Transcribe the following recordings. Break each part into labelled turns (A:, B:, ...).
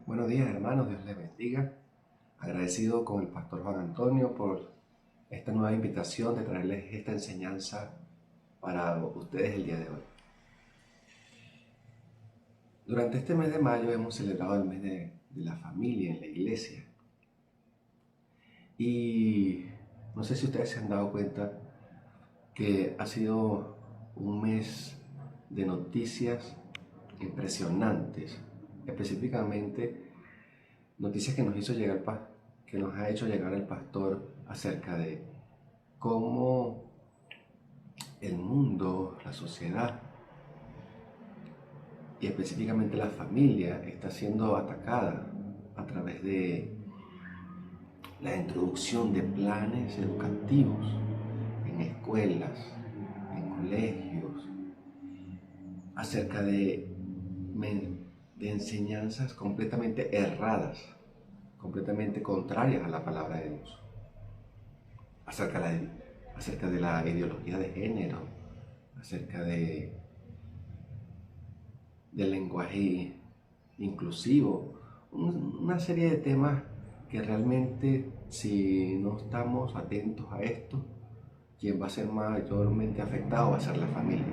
A: Buenos días hermanos, Dios les bendiga. Agradecido con el pastor Juan Antonio por esta nueva invitación de traerles esta enseñanza para ustedes el día de hoy. Durante este mes de mayo hemos celebrado el mes de la familia en la iglesia. Y no sé si ustedes se han dado cuenta que ha sido un mes de noticias impresionantes, específicamente noticias que que nos ha hecho llegar el pastor acerca de cómo el mundo, la sociedad y específicamente la familia está siendo atacada a través de la introducción de planes educativos en escuelas, en colegios, acerca de enseñanzas completamente erradas, completamente contrarias a la palabra de Dios, acerca acerca de la ideología de género, acerca del lenguaje inclusivo, una serie de temas que realmente si no estamos atentos a esto, quien va a ser mayormente afectado va a ser la familia.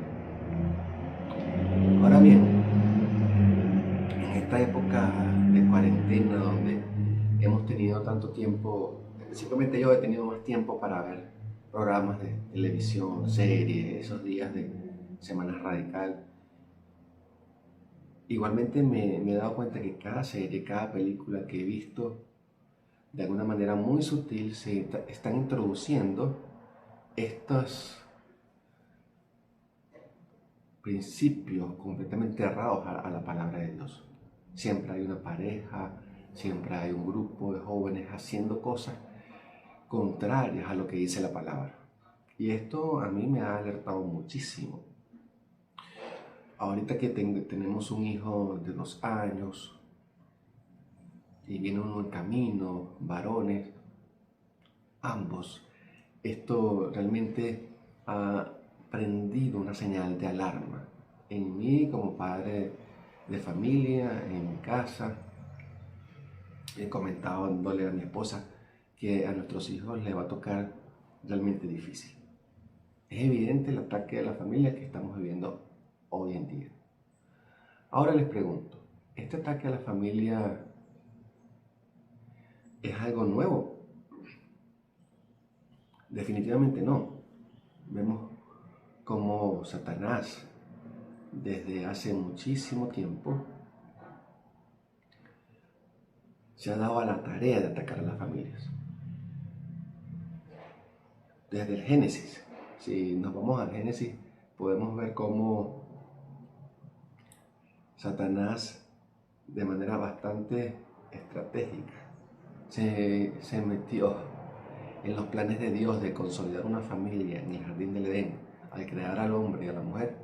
A: Ahora bien, en esta época de cuarentena donde hemos tenido tanto tiempo, específicamente yo he tenido más tiempo para ver programas de televisión, series, esos días de Semana Radical. Igualmente me he dado cuenta que cada serie, cada película que he visto, de alguna manera muy sutil, están introduciendo estos principios completamente errados a la palabra de Dios. Siempre hay una pareja, siempre hay un grupo de jóvenes haciendo cosas contrarias a lo que dice la palabra. Y esto a mí me ha alertado muchísimo. Ahorita que tenemos un hijo de 2 años y viene uno en camino, varones, ambos, esto realmente ha prendido una señal de alarma en mí como padre de familia, en mi casa. He comentado dándole a mi esposa que a nuestros hijos les va a tocar realmente difícil. Es evidente el ataque de la familia que estamos viviendo hoy en día. Ahora les pregunto, ¿este ataque a la familia es algo nuevo? Definitivamente no. Vemos cómo Satanás desde hace muchísimo tiempo se ha dado a la tarea de atacar a las familias. Desde el Génesis, si nos vamos al Génesis, podemos ver cómo Satanás, de manera bastante estratégica, se metió en los planes de Dios de consolidar una familia en el jardín del Edén, al crear al hombre y a la mujer,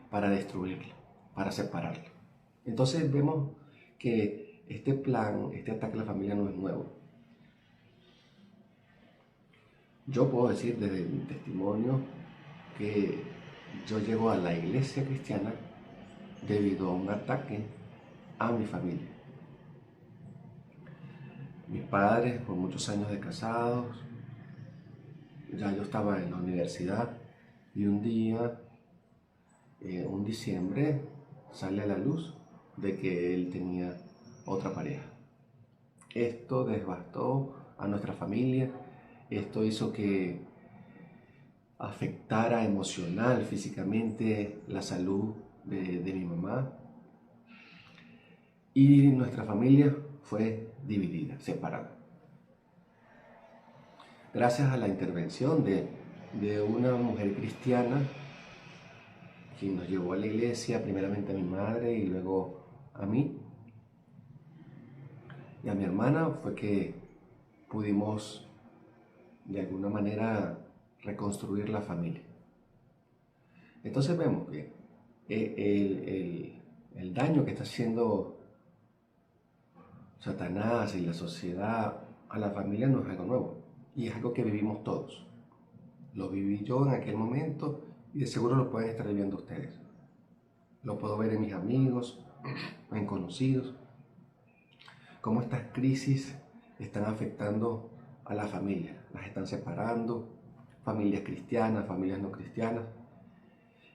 A: para destruirlo, para separarlo. Entonces vemos que este plan, este ataque a la familia no es nuevo. Yo puedo decir desde mi testimonio que yo llego a la iglesia cristiana debido a un ataque a mi familia. Mis padres, por muchos años de casados, ya yo estaba en la universidad y un día, un diciembre, sale a la luz de que él tenía otra pareja. Esto devastó a nuestra familia, esto hizo que afectara emocional, físicamente la salud de mi mamá, y nuestra familia fue dividida, separada. Gracias a la intervención de una mujer cristiana, quien nos llevó a la iglesia, primeramente a mi madre y luego a mí y a mi hermana, fue que pudimos de alguna manera reconstruir la familia. Entonces vemos que el daño que está haciendo Satanás y la sociedad a la familia no es algo nuevo, y es algo que vivimos todos. Lo viví yo en aquel momento y de seguro lo pueden estar viviendo ustedes. Lo puedo ver en mis amigos, en conocidos. cómo estas crisis están afectando a la familia, las están separando, familias cristianas, familias no cristianas.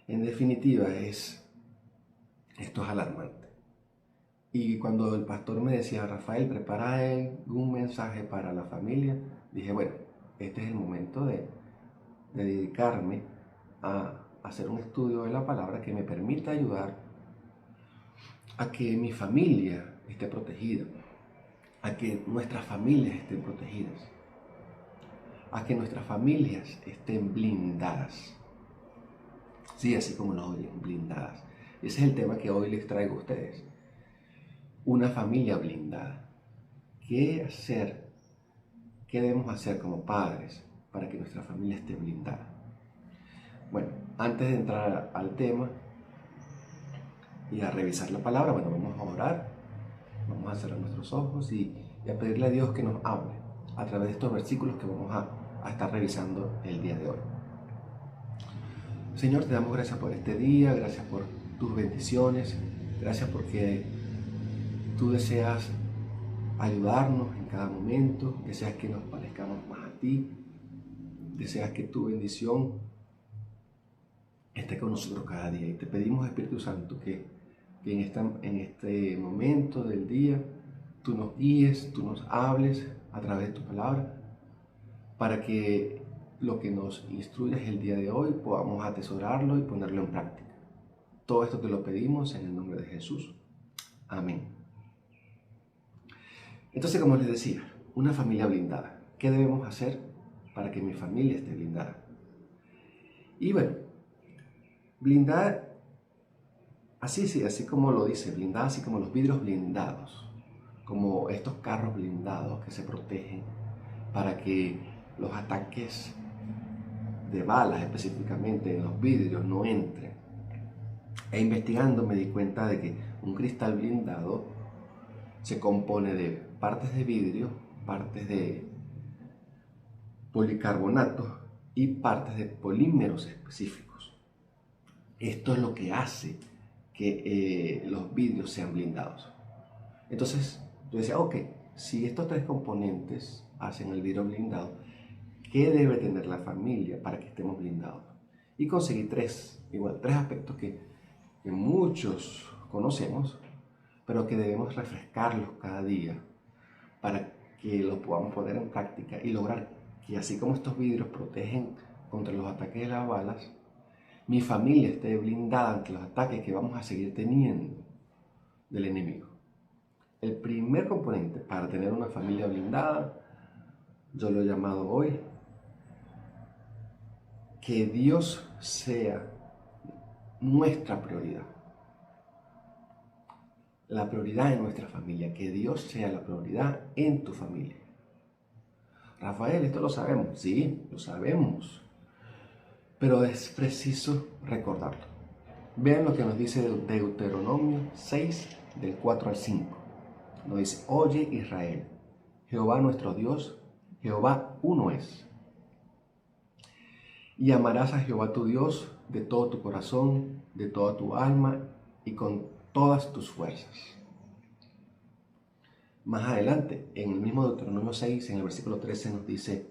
A: En definitiva, esto es alarmante. Y cuando el pastor me decía, Rafael, prepara un mensaje para la familia, dije, bueno, este es el momento de dedicarme a hacer un estudio de la palabra que me permita ayudar a que mi familia esté protegida, a que nuestras familias estén protegidas, a que nuestras familias estén blindadas. Sí, así como lo oyen, blindadas. Ese es el tema que hoy les traigo a ustedes. Una familia blindada. ¿Qué hacer? ¿Qué debemos hacer como padres para que nuestra familia esté blindada? Bueno, antes de entrar al tema y a revisar la palabra, bueno, vamos a orar, vamos a cerrar nuestros ojos y a pedirle a Dios que nos hable a través de estos versículos que vamos a estar revisando el día de hoy. Señor, te damos gracias por este día, gracias por tus bendiciones, gracias porque tú deseas ayudarnos en cada momento, deseas que nos parezcamos más a ti, deseas que tu bendición esté con nosotros cada día. Y te pedimos, Espíritu Santo, que en este momento del día tú nos guíes, tú nos hables a través de tu palabra, para que lo que nos instruyas el día de hoy podamos atesorarlo y ponerlo en práctica. Todo esto te lo pedimos en el nombre de Jesús. Amén. Entonces, como les decía, una familia blindada. ¿Qué debemos hacer para que mi familia esté blindada? Y bueno, blindada, así como lo dice, blindada, así como los vidrios blindados, como estos carros blindados que se protegen para que los ataques de balas específicamente en los vidrios no entren. E investigando me di cuenta de que un cristal blindado se compone de partes de vidrio, partes de policarbonato y partes de polímeros específicos. Esto es lo que hace que los vidrios sean blindados. Entonces yo decía, ok, si estos tres componentes hacen el vidrio blindado, ¿qué debe tener la familia para que estemos blindados? Y conseguí tres aspectos que muchos conocemos, pero que debemos refrescarlos cada día para que los podamos poner en práctica y lograr que, así como estos vidrios protegen contra los ataques de las balas, mi familia esté blindada ante los ataques que vamos a seguir teniendo del enemigo. El primer componente para tener una familia blindada, yo lo he llamado hoy, que Dios sea nuestra prioridad. La prioridad en nuestra familia, que Dios sea la prioridad en tu familia. Rafael, esto lo sabemos, sí, lo sabemos, pero es preciso recordarlo. Vean lo que nos dice Deuteronomio 6, del 4 al 5. Nos dice, oye Israel, Jehová nuestro Dios, Jehová uno es. Y amarás a Jehová tu Dios de todo tu corazón, de toda tu alma y con todas tus fuerzas. Más adelante, en el mismo Deuteronomio 6, en el versículo 13 nos dice,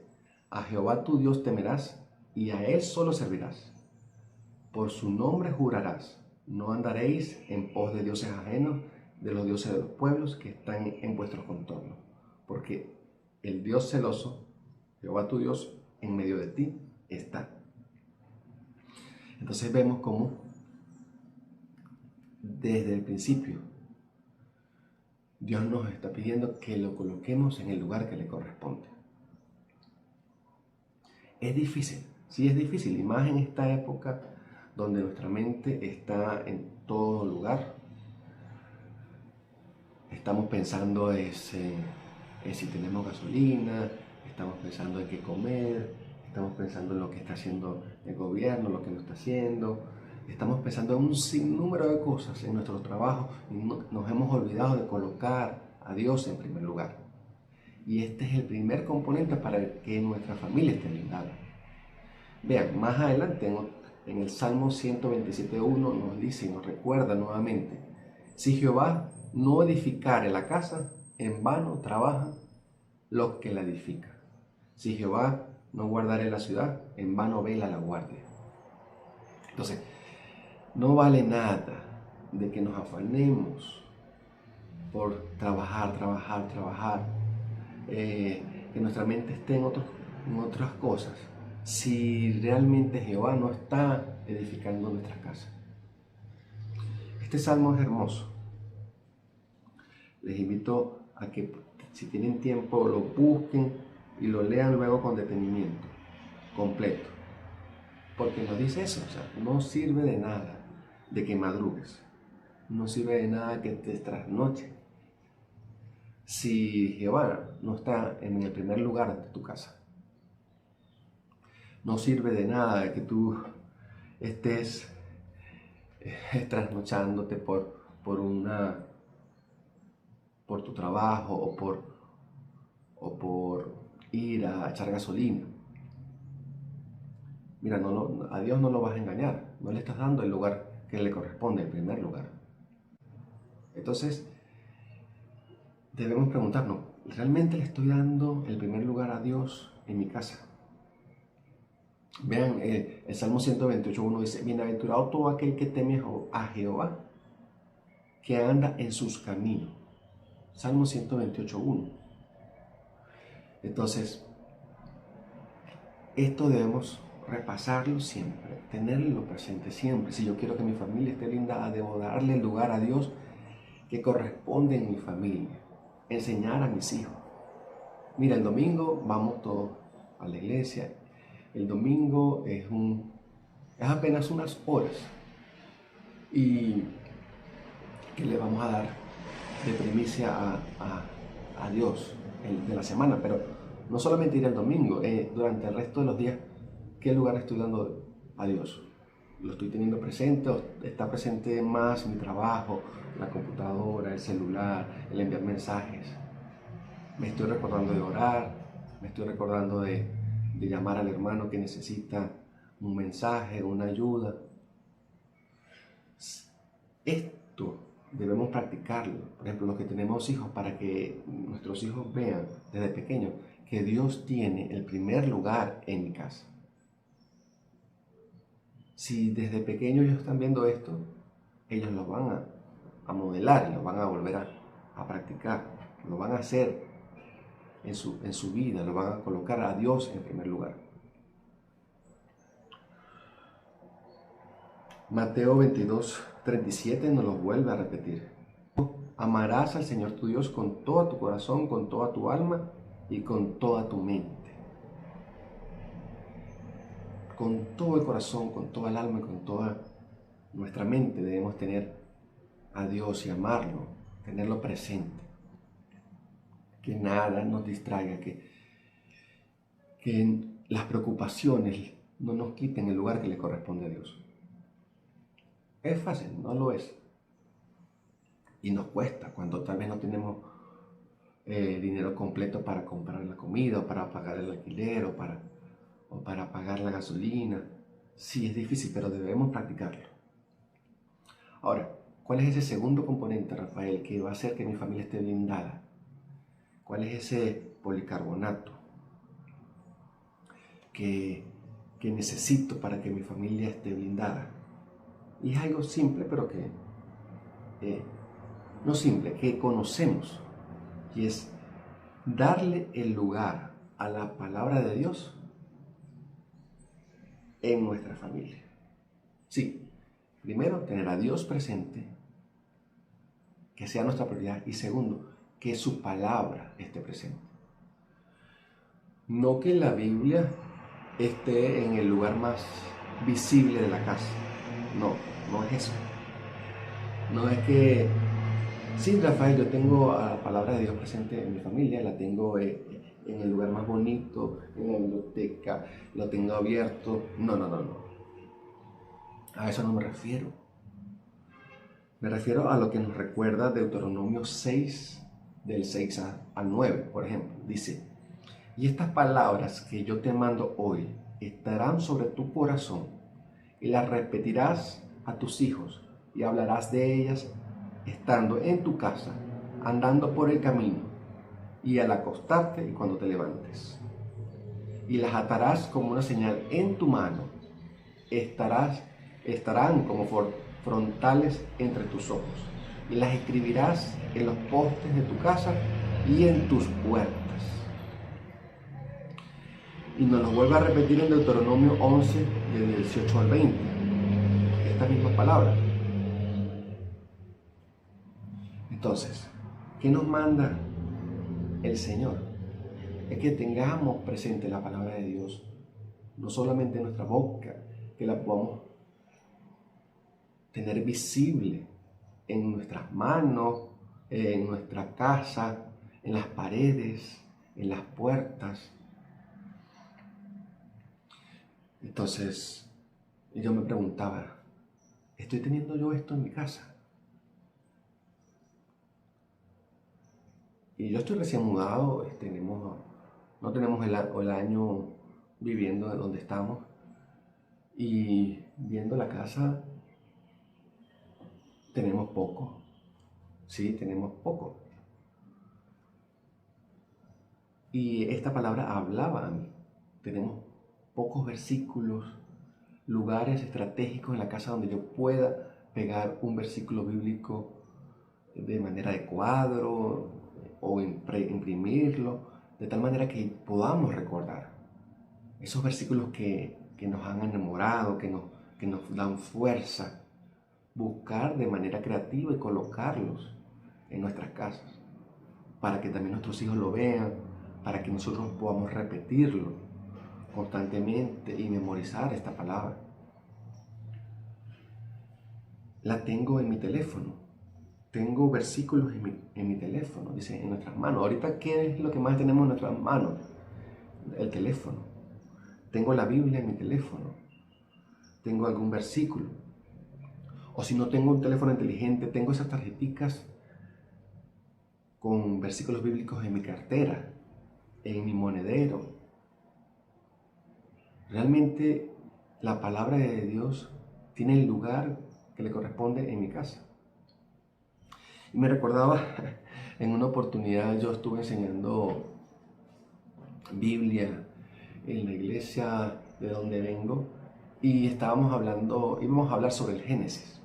A: a Jehová tu Dios temerás y a Él solo servirás. Por su nombre jurarás, no andaréis en pos de dioses ajenos, de los dioses de los pueblos que están en vuestros contornos. Porque el Dios celoso, Jehová tu Dios, en medio de ti está. Entonces vemos cómo desde el principio Dios nos está pidiendo que lo coloquemos en el lugar que le corresponde. Es difícil, sí es difícil, y más en esta época donde nuestra mente está en todo lugar. Estamos pensando en si tenemos gasolina, estamos pensando en qué comer, estamos pensando en lo que está haciendo el gobierno, lo que no está haciendo. Estamos pensando en un sinnúmero de cosas en nuestros trabajos y nos hemos olvidado de colocar a Dios en primer lugar. Y este es el primer componente para que nuestra familia esté blindada. Vean, más adelante en el Salmo 127.1 nos dice y nos recuerda nuevamente, si Jehová no edificare la casa, en vano trabajan los que la edifican. Si Jehová no guardare la ciudad, en vano vela la guardia. Entonces, no vale nada de que nos afanemos por trabajar, que nuestra mente esté en otras cosas, si realmente Jehová no está edificando nuestras casas. Este salmo es hermoso. Les invito a que, si tienen tiempo, lo busquen y lo lean luego con detenimiento, completo. Porque nos dice eso, o sea, no sirve de nada de que madrugues, no sirve de nada que te trasnoches, si Jehová no está en el primer lugar de tu casa. No sirve de nada que tú estés trasnochándote por tu trabajo o por ir a echar gasolina. Mira, a Dios no lo vas a engañar, no le estás dando el lugar que le corresponde, el primer lugar. Entonces, debemos preguntarnos, ¿realmente le estoy dando el primer lugar a Dios en mi casa? Vean, el Salmo 128:1 dice, bienaventurado todo aquel que teme a Jehová, que anda en sus caminos. Salmo 128:1. Entonces, esto debemos repasarlo siempre, tenerlo presente siempre. Si yo quiero que mi familia esté blindada, debo darle el lugar a Dios que corresponde en mi familia. Enseñar a mis hijos. Mira, el domingo vamos todos a la iglesia. El domingo es apenas unas horas. Y que le vamos a dar de primicia a Dios de la semana. Pero no solamente ir el domingo, durante el resto de los días, ¿qué lugar estoy dando a Dios? ¿Lo estoy teniendo presente o está presente más mi trabajo, la computadora, el celular, el enviar mensajes? Me estoy recordando de orar, me estoy recordando de llamar al hermano que necesita un mensaje, una ayuda. Esto debemos practicarlo. Por ejemplo, los que tenemos hijos, para que nuestros hijos vean desde pequeños que Dios tiene el primer lugar en mi casa. Si desde pequeños ellos están viendo esto, ellos lo van a modelar y lo van a volver a practicar, lo van a hacer en su vida, lo van a colocar a Dios en primer lugar. Mateo 22:37 nos lo vuelve a repetir. Amarás al Señor tu Dios con todo tu corazón, con toda tu alma y con toda tu mente. Con todo el corazón, con toda el alma y con toda nuestra mente debemos tener a Dios y amarlo, tenerlo presente. Que nada nos distraiga, que las preocupaciones no nos quiten el lugar que le corresponde a Dios. Es fácil, no lo es. Y nos cuesta cuando tal vez no tenemos dinero completo para comprar la comida, o para pagar el alquiler, o para pagar la gasolina. Sí, es difícil, pero debemos practicarlo. Ahora, ¿cuál es ese segundo componente, Rafael, que va a hacer que mi familia esté blindada? ¿Cuál es ese policarbonato que necesito para que mi familia esté blindada? Y es algo simple, pero que no simple, que conocemos, y es darle el lugar a la palabra de Dios en nuestra familia. Sí, primero, tener a Dios presente, que sea nuestra prioridad, y segundo, que su palabra esté presente. No que la Biblia esté en el lugar más visible de la casa. No es eso. No es que, sí, Rafael, yo tengo a la palabra de Dios presente en mi familia, la tengo en el lugar más bonito, en la biblioteca, lo tengo abierto. No. A eso no me refiero. Me refiero a lo que nos recuerda Deuteronomio 6, del 6 al 9, por ejemplo. Dice, y estas palabras que yo te mando hoy estarán sobre tu corazón y las repetirás a tus hijos y hablarás de ellas estando en tu casa andando por el camino, y al acostarte y cuando te levantes. Y las atarás como una señal en tu mano. Estarán como frontales entre tus ojos. Y las escribirás en los postes de tu casa y en tus puertas. Y nos lo vuelve a repetir en Deuteronomio 11, del 18 al 20. Esta misma palabra. Entonces, ¿qué nos manda el Señor? Es que tengamos presente la palabra de Dios, no solamente en nuestra boca, que la podamos tener visible en nuestras manos, en nuestra casa, en las paredes, en las puertas. Entonces, yo me preguntaba, ¿estoy teniendo yo esto en mi casa? Y yo estoy recién mudado, no tenemos el año viviendo en donde estamos, y viendo la casa tenemos poco, sí, tenemos poco. Y esta palabra hablaba a mí. Tenemos pocos versículos, lugares estratégicos en la casa donde yo pueda pegar un versículo bíblico de manera de cuadro o imprimirlo, de tal manera que podamos recordar esos versículos que nos han enamorado, que nos dan fuerza, buscar de manera creativa y colocarlos en nuestras casas, para que también nuestros hijos lo vean, para que nosotros podamos repetirlo constantemente y memorizar esta palabra. La tengo en mi teléfono. Tengo versículos en mi teléfono, dice, en nuestras manos. Ahorita, ¿qué es lo que más tenemos en nuestras manos? El teléfono. Tengo la Biblia en mi teléfono. Tengo algún versículo. O si no tengo un teléfono inteligente, tengo esas tarjeticas con versículos bíblicos en mi cartera, en mi monedero. Realmente la palabra de Dios tiene el lugar que le corresponde en mi casa. Y me recordaba, en una oportunidad yo estuve enseñando Biblia en la iglesia de donde vengo y íbamos a hablar sobre el Génesis.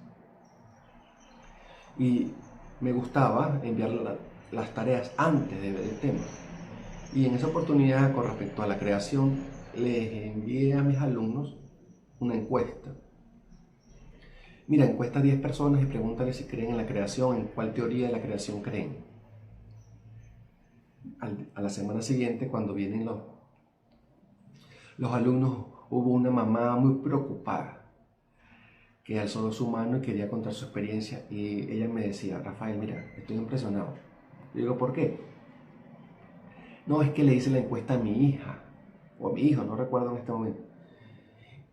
A: Y me gustaba enviar las tareas antes de ver el tema. Y en esa oportunidad, con respecto a la creación, les envié a mis alumnos una encuesta. Mira, encuesta a 10 personas y pregúntale si creen en la creación, en cuál teoría de la creación creen. A la semana siguiente, cuando vienen los alumnos, hubo una mamá muy preocupada que alzó su mano y quería contar su experiencia, y ella me decía, Rafael, mira, estoy impresionado. Yo digo, ¿por qué? No, es que le hice la encuesta a mi hija, o a mi hijo, no recuerdo en este momento.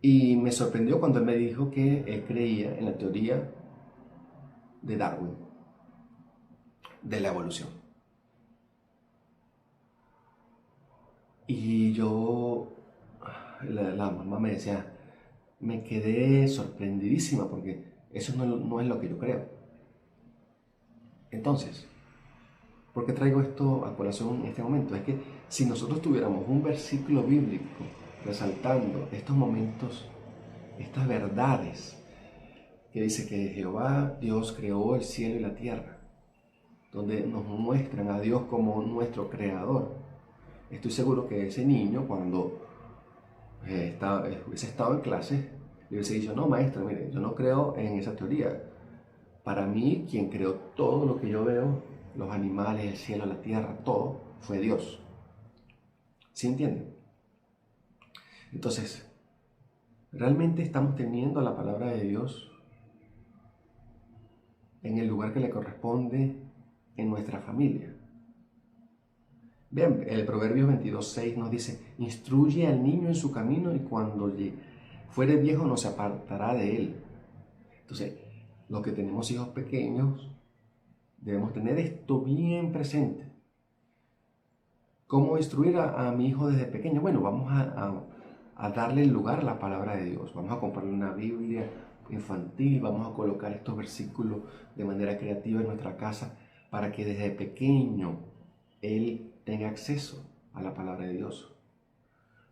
A: Y me sorprendió cuando él me dijo que él creía en la teoría de Darwin, de la evolución. Y la mamá me decía, me quedé sorprendidísima porque eso no es lo que yo creo. Entonces, ¿por qué traigo esto a colación en este momento? Es que si nosotros tuviéramos un versículo bíblico resaltando estos momentos, estas verdades, que dice que Jehová Dios creó el cielo y la tierra, donde nos muestran a Dios como nuestro creador, estoy seguro que ese niño, cuando hubiese estado en clase, le hubiese dicho, no maestra, mire, yo no creo en esa teoría. Para mí, quien creó todo lo que yo veo, los animales, el cielo, la tierra, todo, fue Dios. ¿Sí entienden? Entonces, ¿realmente estamos teniendo la palabra de Dios en el lugar que le corresponde en nuestra familia? Vean, el Proverbios 22:6 nos dice, instruye al niño en su camino y cuando fuere viejo no se apartará de él. Entonces, los que tenemos hijos pequeños, debemos tener esto bien presente. ¿Cómo instruir a mi hijo desde pequeño? Bueno, vamos a darle lugar a la palabra de Dios. Vamos a comprarle una Biblia infantil, vamos a colocar estos versículos de manera creativa en nuestra casa para que desde pequeño él tenga acceso a la palabra de Dios.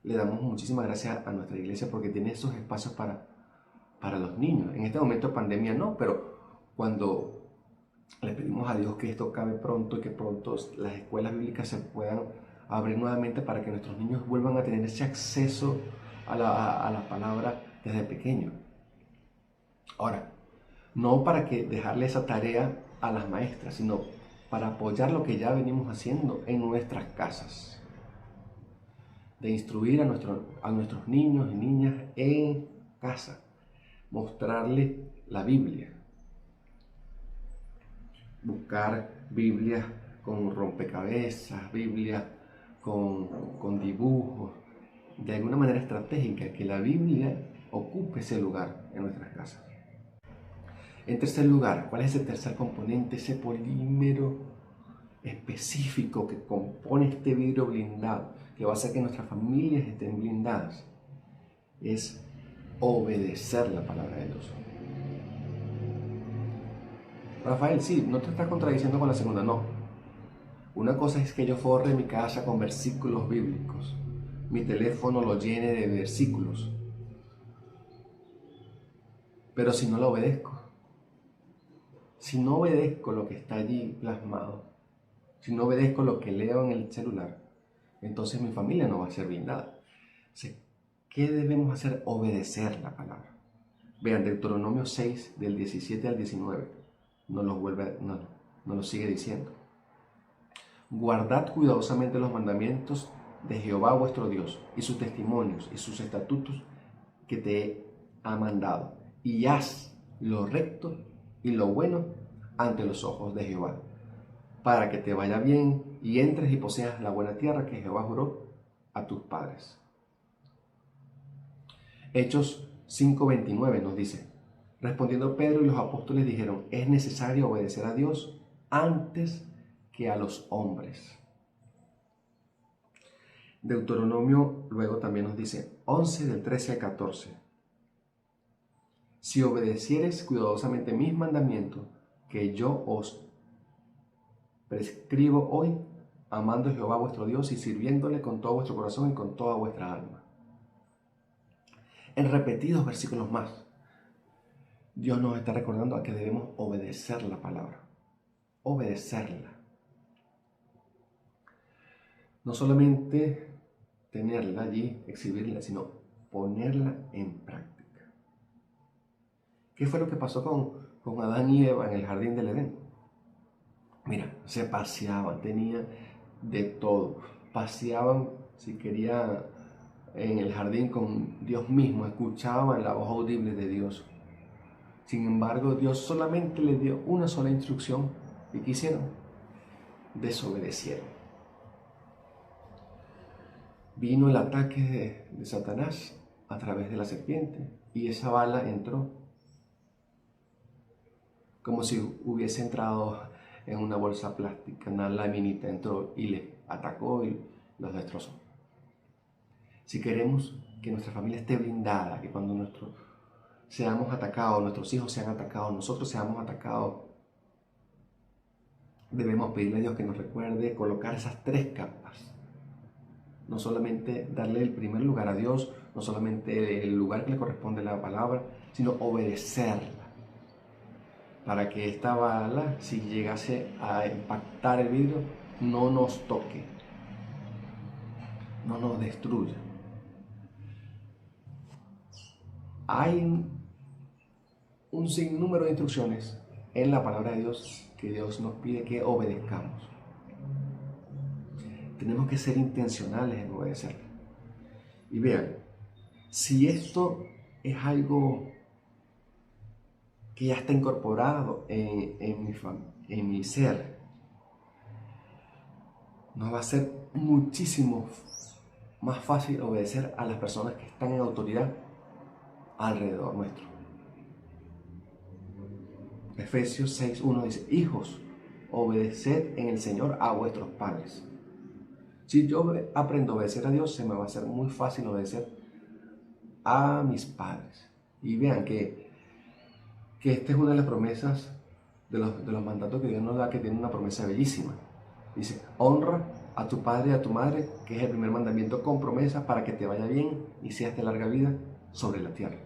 A: Le damos muchísimas gracias a nuestra iglesia porque tiene esos espacios para los niños. En este momento de pandemia no, pero cuando le pedimos a Dios que esto acabe pronto y que pronto las escuelas bíblicas se puedan abrir nuevamente para que nuestros niños vuelvan a tener ese acceso a la palabra desde pequeño. Ahora, no para que dejarle esa tarea a las maestras, sino para apoyar lo que ya venimos haciendo en nuestras casas. De instruir a nuestros niños y niñas en casa. Mostrarles la Biblia. Buscar Biblias con rompecabezas, Biblias con dibujos, de alguna manera estratégica, que la Biblia ocupe ese lugar en nuestras casas. En tercer lugar, ¿cuál es ese tercer componente, ese polímero específico que compone este vidrio blindado, que va a hacer que nuestras familias estén blindadas? Es obedecer la palabra de Dios. Rafael, sí, no te estás contradiciendo con la segunda, no. Una cosa es que yo forre mi casa con versículos bíblicos, mi teléfono lo llene de versículos, pero si no lo obedezco, si no obedezco lo que está allí plasmado, si no obedezco lo que leo en el celular, entonces mi familia no va a ser blindada. ¿Qué debemos hacer? Obedecer la palabra. Vean, Deuteronomio 6, del 17 al 19, nos lo sigue diciendo. Guardad cuidadosamente los mandamientos de Jehová vuestro Dios y sus testimonios y sus estatutos que te ha mandado, y haz lo recto y lo bueno ante los ojos de Jehová, para que te vaya bien y entres y poseas la buena tierra que Jehová juró a tus padres. Hechos 5:29 nos dice: respondiendo Pedro y los apóstoles dijeron, es necesario obedecer a Dios antes que a los hombres. Deuteronomio luego también nos dice, 11 del 13 al 14. Si obedecieres cuidadosamente mis mandamientos, que yo os prescribo hoy, amando a Jehová vuestro Dios y sirviéndole con todo vuestro corazón y con toda vuestra alma. En repetidos versículos más, Dios nos está recordando a que debemos obedecer la palabra. Obedecerla. No solamente tenerla allí, exhibirla, sino ponerla en práctica. ¿Qué fue lo que pasó con Adán y Eva en el jardín del Edén? Mira, se paseaban, tenían de todo. Paseaban, si quería, en el jardín con Dios mismo, escuchaban la voz audible de Dios. Sin embargo, Dios solamente les dio una sola instrucción. ¿Y qué hicieron? Desobedecieron. Vino el ataque de Satanás a través de la serpiente y esa bala entró como si hubiese entrado en una bolsa plástica, una laminita entró y les atacó y los destrozó. Si queremos que nuestra familia esté blindada, que cuando seamos atacados, nuestros hijos sean atacados, nosotros seamos atacados, debemos pedirle a Dios que nos recuerde colocar esas tres capas. No solamente darle el primer lugar a Dios, no solamente el lugar que le corresponde a la palabra, sino obedecerla. Para que esta bala, si llegase a impactar el vidrio, no nos toque, no nos destruya. Hay un sinnúmero de instrucciones en la palabra de Dios que Dios nos pide que obedezcamos. Tenemos que ser intencionales en obedecerla. Y vean, si esto es algo que ya está incorporado en mi ser, nos va a ser muchísimo más fácil obedecer a las personas que están en autoridad alrededor nuestro. Efesios 6:1 dice, hijos, obedeced en el Señor a vuestros padres. Si yo aprendo a obedecer a Dios, se me va a hacer muy fácil obedecer a mis padres. Y vean que esta es una de las promesas de los mandatos que Dios nos da, que tiene una promesa bellísima. Dice, honra a tu padre y a tu madre, que es el primer mandamiento con promesa para que te vaya bien y seas de larga vida sobre la tierra.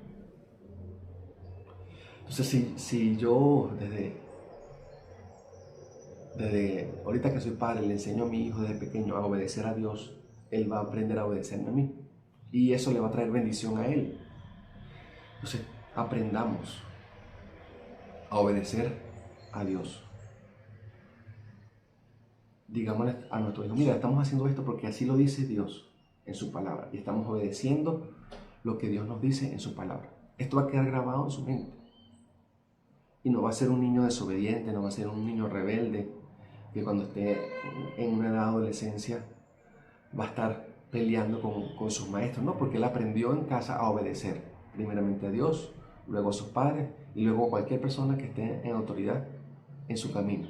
A: Entonces, si yo desde ahorita que soy padre le enseño a mi hijo desde pequeño a obedecer a Dios, él va a aprender a obedecerme a mí. Y eso le va a traer bendición a él. Entonces, aprendamos a obedecer a Dios. Digámosle a nuestro hijo, mira, estamos haciendo esto porque así lo dice Dios en su palabra. Y estamos obedeciendo lo que Dios nos dice en su palabra. Esto va a quedar grabado en su mente. Y no va a ser un niño desobediente, no va a ser un niño rebelde, que cuando esté en una edad de adolescencia va a estar peleando con sus maestros. No, porque él aprendió en casa a obedecer. Primeramente a Dios, luego a sus padres y luego a cualquier persona que esté en autoridad en su camino.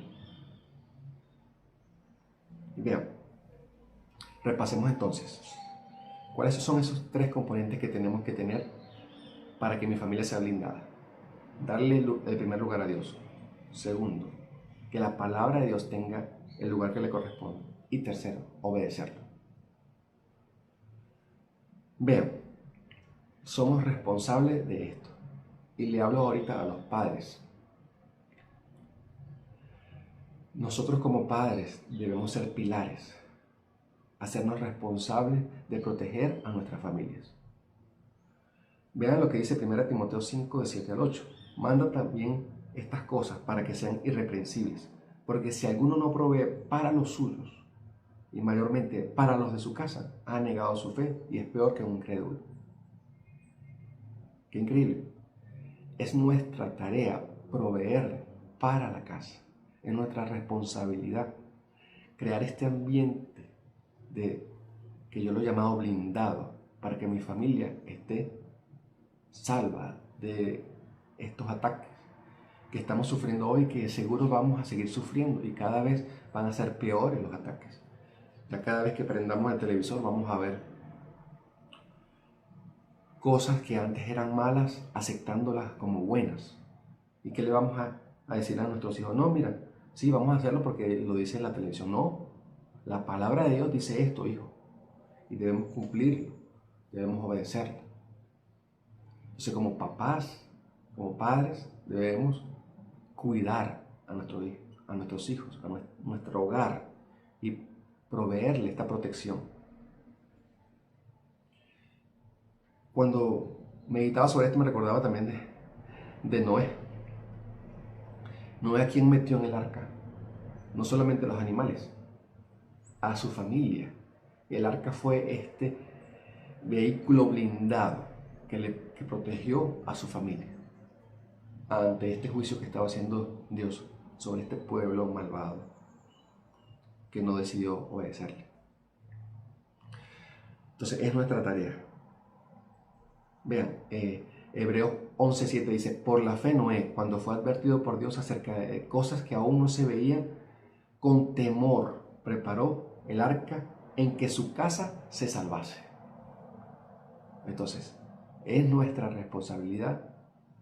A: Y vean, repasemos entonces. ¿Cuáles son esos 3 componentes que tenemos que tener para que mi familia sea blindada? Darle el primer lugar a Dios. Segundo, que la palabra de Dios tenga el lugar que le corresponde. Y tercero, obedecerlo. Vean, somos responsables de esto. Y le hablo ahorita a los padres. Nosotros como padres debemos ser pilares, hacernos responsables de proteger a nuestras familias. Vean lo que dice 1 Timoteo 5, de 7 al 8. Manda también estas cosas para que sean irreprensibles, porque si alguno no provee para los suyos, y mayormente para los de su casa, ha negado su fe y es peor que un incrédulo. Qué increíble. Es nuestra tarea proveer para la casa. Es nuestra responsabilidad crear este ambiente que yo lo he llamado blindado, para que mi familia esté salva de estos ataques que estamos sufriendo hoy, que seguro vamos a seguir sufriendo y cada vez van a ser peores los ataques. Ya cada vez que prendamos el televisor vamos a ver cosas que antes eran malas, aceptándolas como buenas. ¿Y qué le vamos a decir a nuestros hijos? No, mira, sí, vamos a hacerlo porque lo dice en la televisión. No, la palabra de Dios dice esto, hijo, y debemos cumplirlo, debemos obedecerlo. Entonces, como papás, como padres, debemos cuidar a nuestros hijos, a nuestro hogar y proveerle esta protección. Cuando meditaba sobre esto me recordaba también de Noé. Noé, a quien metió en el arca, no solamente los animales, a su familia. El arca fue este vehículo blindado que protegió a su familia ante este juicio que estaba haciendo Dios sobre este pueblo malvado que no decidió obedecerle. Entonces es nuestra tarea. Vean, Hebreos 11:7 dice, por la fe Noé, cuando fue advertido por Dios acerca de cosas que aún no se veían, con temor preparó el arca en que su casa se salvase. Entonces, es nuestra responsabilidad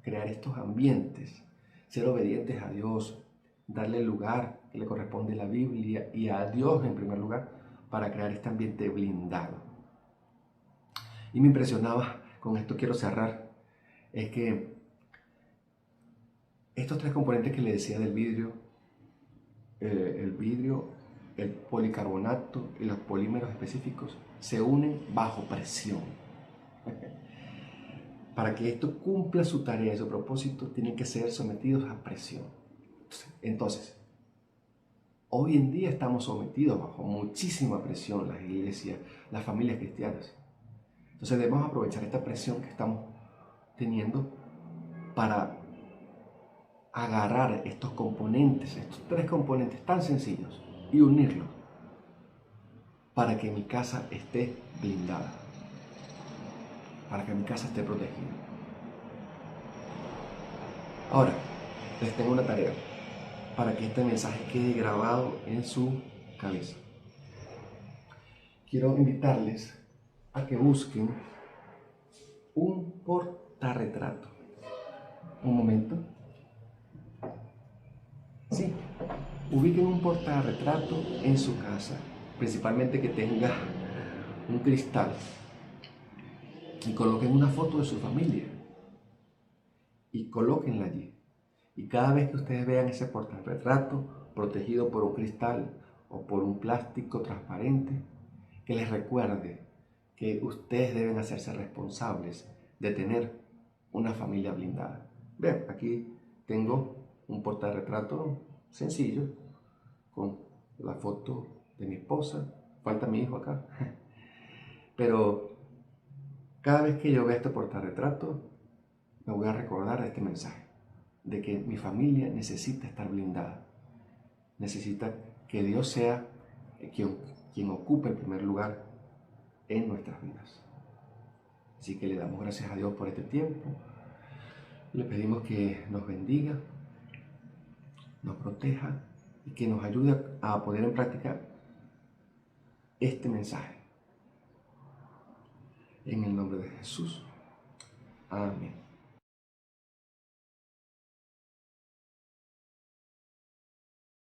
A: crear estos ambientes, ser obedientes a Dios, darle el lugar que le corresponde a la Biblia y a Dios en primer lugar para crear este ambiente blindado. Y me impresionaba, con esto quiero cerrar, es que estos 3 componentes que le decía del vidrio, el policarbonato y los polímeros específicos se unen bajo presión. Para que esto cumpla su tarea y su propósito, tienen que ser sometidos a presión. Entonces, hoy en día estamos sometidos bajo muchísima presión, las iglesias, las familias cristianas. Entonces debemos aprovechar esta presión que estamos teniendo para agarrar estos componentes, estos 3 componentes tan sencillos y unirlos para que mi casa esté blindada, para que mi casa esté protegida. Ahora, les tengo una tarea para que este mensaje quede grabado en su cabeza. Quiero invitarles a que busquen un portarretrato. Un momento. Ubiquen un portarretrato en su casa, principalmente que tenga un cristal, y coloquen una foto de su familia y colóquenla allí. Y cada vez que ustedes vean ese portarretrato protegido por un cristal o por un plástico transparente, que les recuerde que ustedes deben hacerse responsables de tener una familia blindada. Vean, aquí tengo un portarretrato sencillo con la foto de mi esposa. Falta mi hijo acá. Pero cada vez que yo vea este portarretrato, me voy a recordar de este mensaje, de que mi familia necesita estar blindada, necesita que Dios sea quien ocupe el primer lugar en nuestras vidas. Así que le damos gracias a Dios por este tiempo, le pedimos que nos bendiga, nos proteja y que nos ayude a poner en práctica este mensaje. En el nombre de Jesús. Amén.